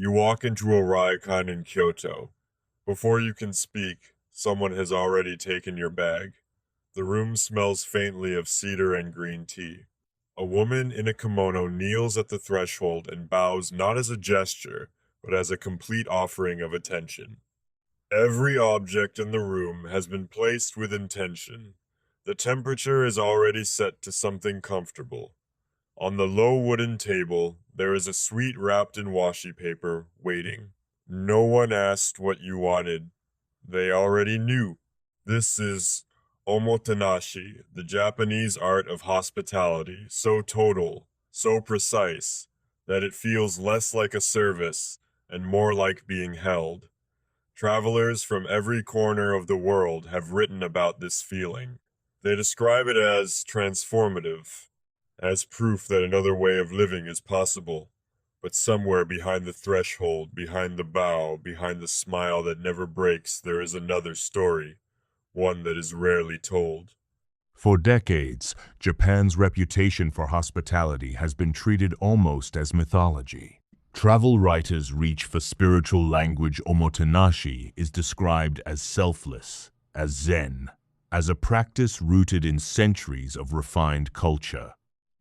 You walk into a Ryokan in Kyoto. Before you can speak, someone has already taken your bag. The room smells faintly of cedar and green tea. A woman in a kimono kneels at the threshold and bows not as a gesture, but as a complete offering of attention. Every object in the room has been placed with intention. The temperature is already set to something comfortable. On the low wooden table, there is a sweet wrapped in washi paper, waiting. No one asked what you wanted. They already knew. This is Omotenashi, the Japanese art of hospitality, so total, so precise, that it feels less like a service and more like being held. Travelers from every corner of the world have written about this feeling. They describe it as transformative, as proof that another way of living is possible. But somewhere behind the threshold, behind the bow, behind the smile that never breaks, there is another story, one that is rarely told. For decades, Japan's reputation for hospitality has been treated almost as mythology. Travel writers' reach for spiritual language Omotenashi is described as selfless, as Zen, as a practice rooted in centuries of refined culture.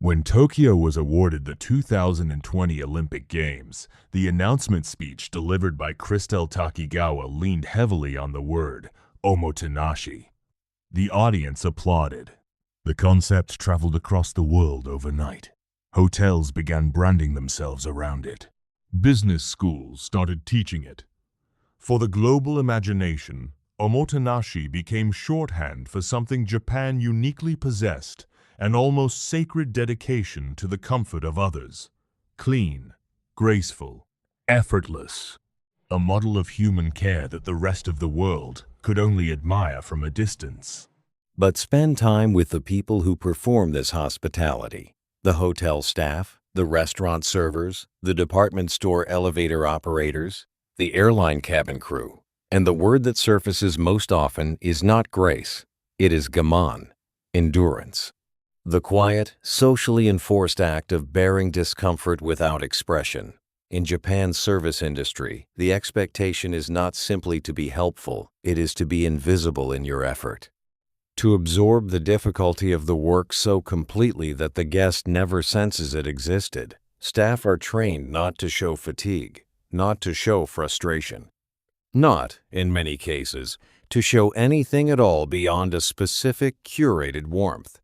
When Tokyo was awarded the 2020 Olympic Games, the announcement speech delivered by Christelle Takigawa leaned heavily on the word Omotenashi. The audience applauded. The concept traveled across the world overnight. Hotels began branding themselves around it. Business schools started teaching it. For the global imagination, Omotenashi became shorthand for something Japan uniquely possessed, an almost sacred dedication to the comfort of others. Clean, graceful, effortless. A model of human care that the rest of the world could only admire from a distance. But spend time with the people who perform this hospitality. The hotel staff, the restaurant servers, the department store elevator operators, the airline cabin crew. And the word that surfaces most often is not grace, it is gaman, endurance. The quiet, socially enforced act of bearing discomfort without expression. In Japan's service industry, the expectation is not simply to be helpful, it is to be invisible in your effort. To absorb the difficulty of the work so completely that the guest never senses it existed, staff are trained not to show fatigue, not to show frustration. Not, in many cases, to show anything at all beyond a specific, curated warmth.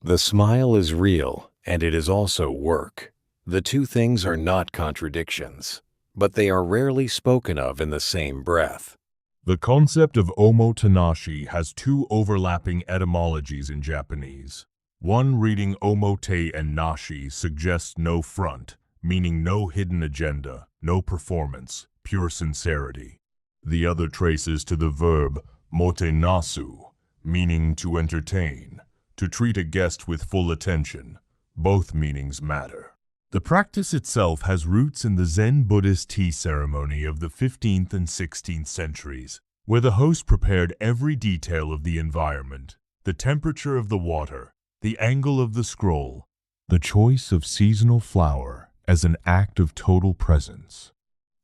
The smile is real, and it is also work. The two things are not contradictions, but they are rarely spoken of in the same breath. The concept of omotenashi has two overlapping etymologies in Japanese. One reading omote and nashi suggests no front, meaning no hidden agenda, no performance, pure sincerity. The other traces to the verb motenasu, meaning to entertain, to treat a guest with full attention. Both meanings matter. The practice itself has roots in the Zen Buddhist tea ceremony of the 15th and 16th centuries, where the host prepared every detail of the environment, the temperature of the water, the angle of the scroll, the choice of seasonal flower as an act of total presence.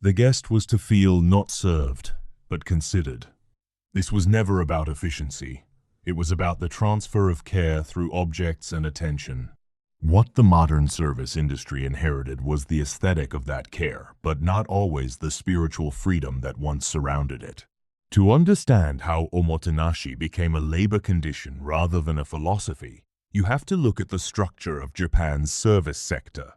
The guest was to feel not served, but considered. This was never about efficiency. It was about the transfer of care through objects and attention. What the modern service industry inherited was the aesthetic of that care, but not always the spiritual freedom that once surrounded it. To understand how omotenashi became a labor condition rather than a philosophy, you have to look at the structure of Japan's service sector.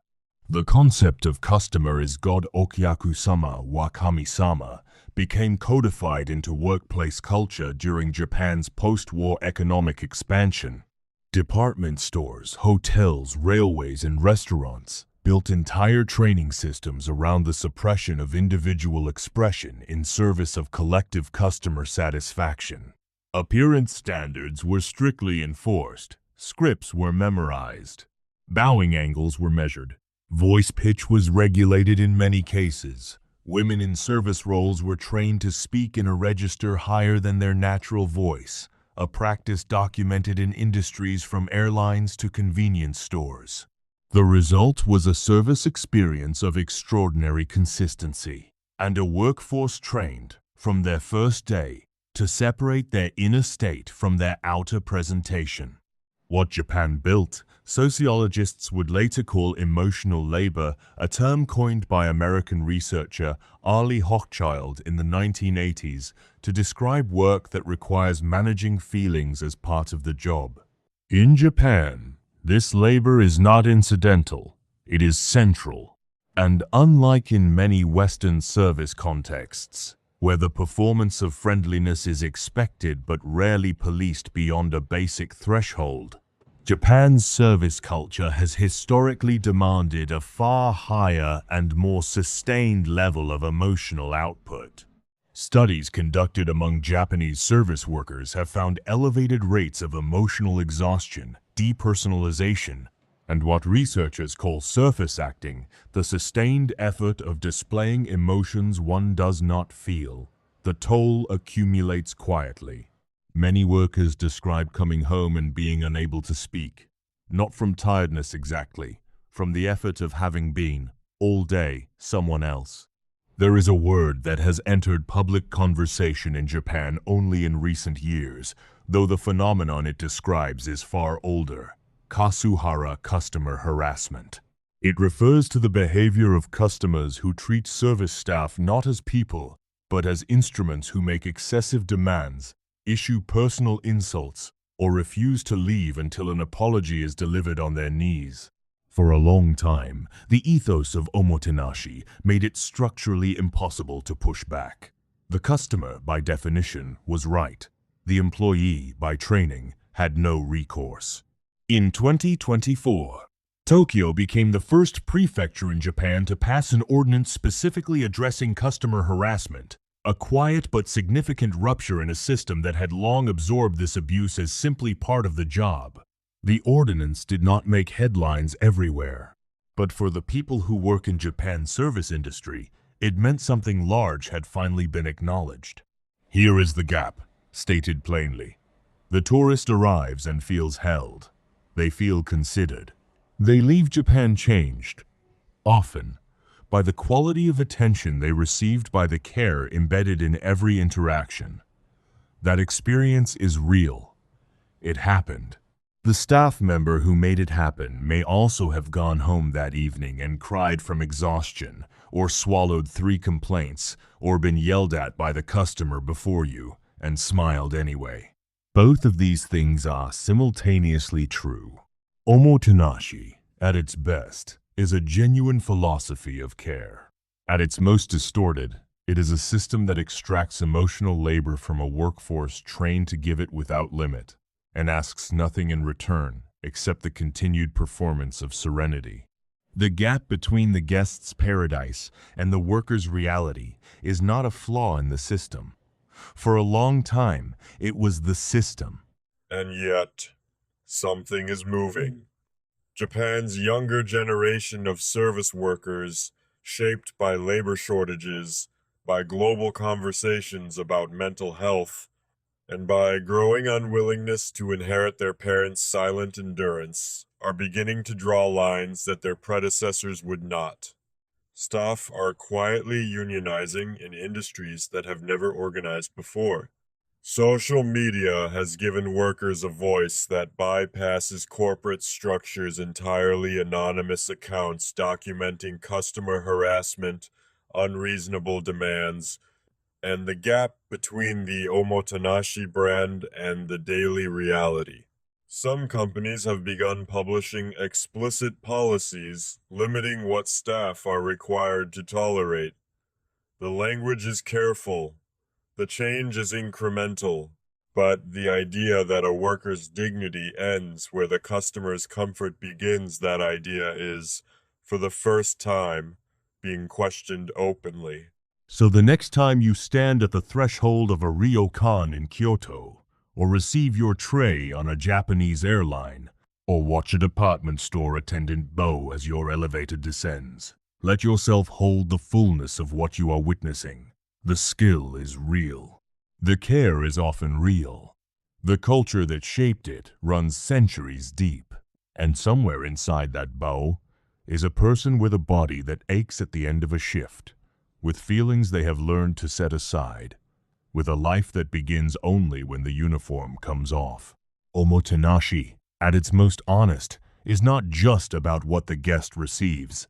The concept of customer as God Okyaku-sama wa Kami-sama became codified into workplace culture during Japan's post-war economic expansion. Department stores, hotels, railways, and restaurants built entire training systems around the suppression of individual expression in service of collective customer satisfaction. Appearance standards were strictly enforced, scripts were memorized, bowing angles were measured, voice pitch was regulated in many cases. Women in service roles were trained to speak in a register higher than their natural voice, a practice documented in industries from airlines to convenience stores. The result was a service experience of extraordinary consistency and a workforce trained from their first day to separate their inner state from their outer presentation. What Japan built, sociologists would later call emotional labor, a term coined by American researcher Arlie Hochschild in the 1980s to describe work that requires managing feelings as part of the job. In Japan, this labor is not incidental, it is central. And unlike in many Western service contexts, where the performance of friendliness is expected but rarely policed beyond a basic threshold, Japan's service culture has historically demanded a far higher and more sustained level of emotional output. Studies conducted among Japanese service workers have found elevated rates of emotional exhaustion, depersonalization, and what researchers call surface acting, the sustained effort of displaying emotions one does not feel. The toll accumulates quietly. Many workers describe coming home and being unable to speak, not from tiredness exactly, from the effort of having been, all day, someone else. There is a word that has entered public conversation in Japan only in recent years, though the phenomenon it describes is far older: Kasuhara customer harassment. It refers to the behavior of customers who treat service staff not as people, but as instruments who make excessive demands, issue personal insults, or refuse to leave until an apology is delivered on their knees. For a long time, the ethos of Omotenashi made it structurally impossible to push back. The customer, by definition, was right. The employee, by training, had no recourse. In 2024, Tokyo became the first prefecture in Japan to pass an ordinance specifically addressing customer harassment, a quiet but significant rupture in a system that had long absorbed this abuse as simply part of the job. The ordinance did not make headlines everywhere, but for the people who work in Japan's service industry, it meant something large had finally been acknowledged. Here is the gap, stated plainly. The tourist arrives and feels held. They feel considered. They leave Japan changed, often, by the quality of attention they received, by the care embedded in every interaction. That experience is real. It happened. The staff member who made it happen may also have gone home that evening and cried from exhaustion, or swallowed 3 complaints, or been yelled at by the customer before you, and smiled anyway. Both of these things are simultaneously true. Omotenashi, at its best, is a genuine philosophy of care. At its most distorted, it is a system that extracts emotional labor from a workforce trained to give it without limit, and asks nothing in return except the continued performance of serenity. The gap between the guest's paradise and the worker's reality is not a flaw in the system. For a long time, it was the system. And yet, something is moving. Japan's younger generation of service workers, shaped by labor shortages, by global conversations about mental health, and by growing unwillingness to inherit their parents' silent endurance, are beginning to draw lines that their predecessors would not. Staff are quietly unionizing in industries that have never organized before. Social media has given workers a voice that bypasses corporate structures. Entirely anonymous accounts documenting customer harassment, unreasonable demands, and the gap between the Omotenashi brand and the daily reality. Some companies have begun publishing explicit policies limiting what staff are required to tolerate. The language is careful, the change is incremental, but the idea that a worker's dignity ends where the customer's comfort begins, that idea is, for the first time, being questioned openly. So the next time you stand at the threshold of a Ryokan in Kyoto, or receive your tray on a Japanese airline, or watch a department store attendant bow as your elevator descends, let yourself hold the fullness of what you are witnessing. The skill is real. The care is often real. The culture that shaped it runs centuries deep. And somewhere inside that bow, is a person with a body that aches at the end of a shift, with feelings they have learned to set aside, with a life that begins only when the uniform comes off. Omotenashi, at its most honest, is not just about what the guest receives.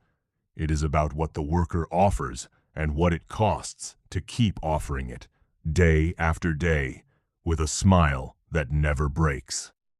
It is about what the worker offers and what it costs to keep offering it, day after day, with a smile that never breaks.